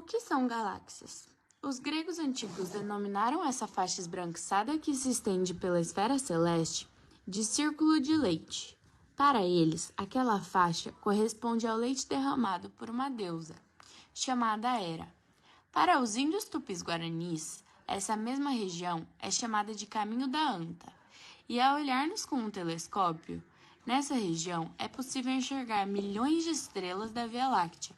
que são galáxias? Os gregos antigos denominaram essa faixa esbranquiçada que se estende pela esfera celeste de círculo de leite. Para eles, aquela faixa corresponde ao leite derramado por uma deusa, chamada Hera. Para os índios tupis-guaranis, essa mesma região é chamada de Caminho da Anta. E ao olharmos com um telescópio, nessa região é possível enxergar milhões de estrelas da Via Láctea,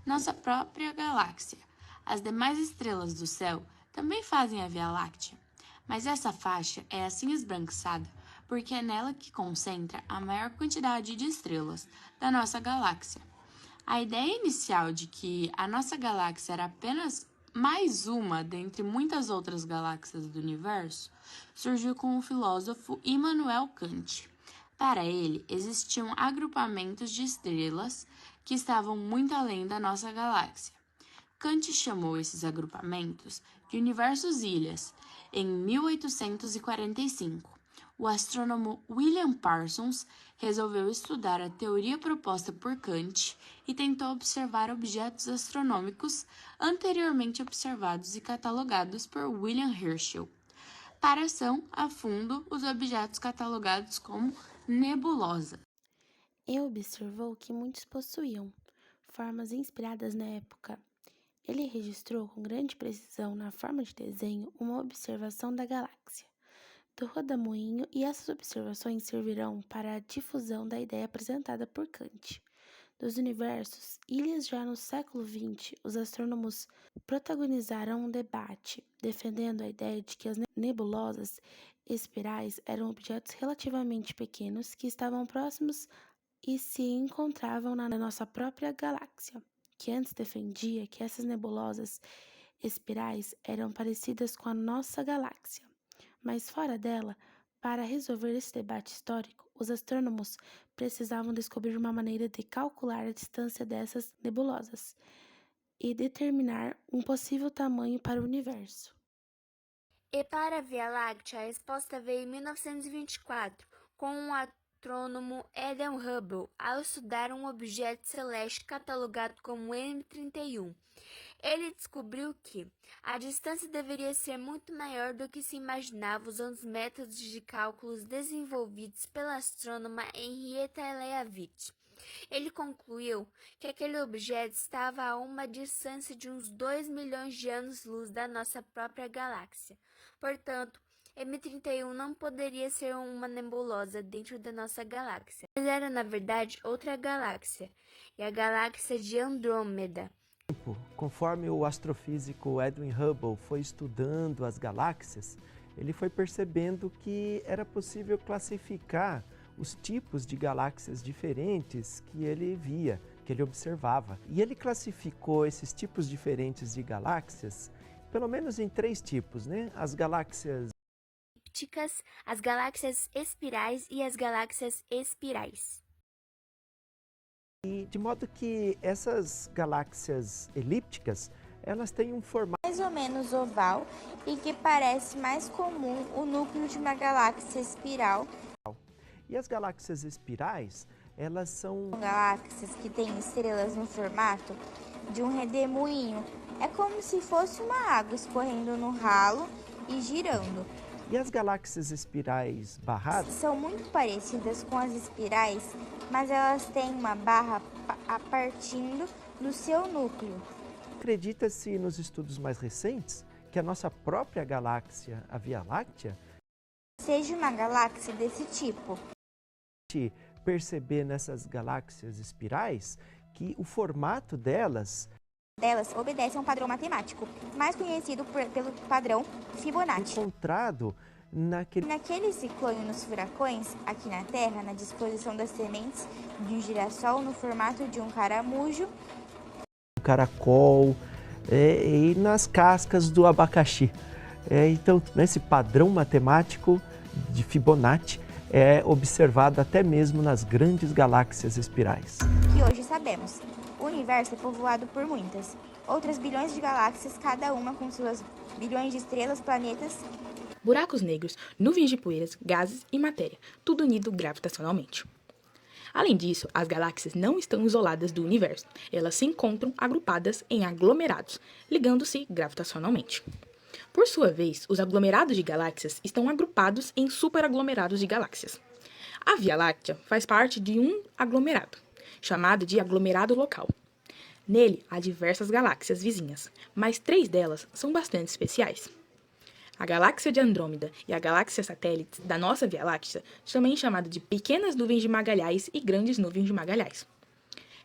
nossa própria galáxia. As demais estrelas do céu também fazem a Via Láctea, mas essa faixa é assim esbranquiçada porque é nela que concentra a maior quantidade de estrelas da nossa galáxia. A ideia inicial de que a nossa galáxia era apenas mais uma dentre muitas outras galáxias do universo surgiu com o filósofo Immanuel Kant. Para ele, existiam agrupamentos de estrelas que estavam muito além da nossa galáxia. Kant chamou esses agrupamentos de universos-ilhas em 1845. O astrônomo William Parsons resolveu estudar a teoria proposta por Kant e tentou observar objetos astronômicos anteriormente observados e catalogados por William Herschel. Para ação a fundo os objetos catalogados como nebulosas. E observou que muitos possuíam formas inspiradas na época. Ele registrou com grande precisão na forma de desenho uma observação da galáxia do rodamuinho, e essas observações servirão para a difusão da ideia apresentada por Kant dos universos ilhas. Já no século XX, os astrônomos protagonizaram um debate, defendendo a ideia de que as nebulosas espirais eram objetos relativamente pequenos que estavam próximos e se encontravam na nossa própria galáxia, que antes defendia que essas nebulosas espirais eram parecidas com a nossa galáxia. Mas fora dela, para resolver esse debate histórico, os astrônomos precisavam descobrir uma maneira de calcular a distância dessas nebulosas e determinar um possível tamanho para o universo. E para a Via Láctea, a resposta veio em 1924, com o astrônomo Edwin Hubble, ao estudar um objeto celeste catalogado como M31. Ele descobriu que a distância deveria ser muito maior do que se imaginava usando os métodos de cálculos desenvolvidos pela astrônoma Henrietta Leavitt. Ele concluiu que aquele objeto estava a uma distância de uns 2 milhões de anos-luz da nossa própria galáxia. Portanto, M31 não poderia ser uma nebulosa dentro da nossa galáxia, mas era, na verdade, outra galáxia, e a galáxia de Andrômeda. Conforme o astrofísico Edwin Hubble foi estudando as galáxias, ele foi percebendo que era possível classificar os tipos de galáxias diferentes que ele via, que ele observava. E ele classificou esses tipos diferentes de galáxias, pelo menos em 3 tipos, né? As galáxias elípticas, as galáxias espirais e as galáxias espirais. E de modo que essas galáxias elípticas, elas têm um formato mais ou menos oval e que parece mais comum o núcleo de uma galáxia espiral. E as galáxias espirais, elas são galáxias que têm estrelas no formato de um redemoinho. É como se fosse uma água escorrendo no ralo e girando. E as galáxias espirais barradas são muito parecidas com as espirais, mas elas têm uma barra partindo do seu núcleo. Acredita-se nos estudos mais recentes que a nossa própria galáxia, a Via Láctea, seja uma galáxia desse tipo. Perceber nessas galáxias espirais que o formato delas obedece a um padrão matemático, mais conhecido pelo padrão Fibonacci. Encontrado naqueles ciclones nos furacões, aqui na Terra, na disposição das sementes de um girassol no formato de um caramujo, um caracol e nas cascas do abacaxi. Então, nesse padrão matemático de Fibonacci é observado até mesmo nas grandes galáxias espirais. Que hoje sabemos. O universo é povoado por muitas, outras bilhões de galáxias, cada uma com suas bilhões de estrelas, planetas, buracos negros, nuvens de poeiras, gases e matéria, tudo unido gravitacionalmente. Além disso, as galáxias não estão isoladas do universo. Elas se encontram agrupadas em aglomerados, ligando-se gravitacionalmente. Por sua vez, os aglomerados de galáxias estão agrupados em superaglomerados de galáxias. A Via Láctea faz parte de um aglomerado, chamado de aglomerado local. Nele há diversas galáxias vizinhas, mas 3 delas são bastante especiais. A galáxia de Andrômeda e a galáxia satélite da nossa Via Láctea, também chamada de pequenas nuvens de Magalhães e grandes nuvens de Magalhães.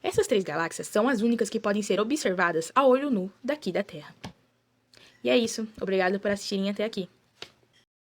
Essas 3 galáxias são as únicas que podem ser observadas a olho nu daqui da Terra. E é isso. Obrigada por assistirem até aqui.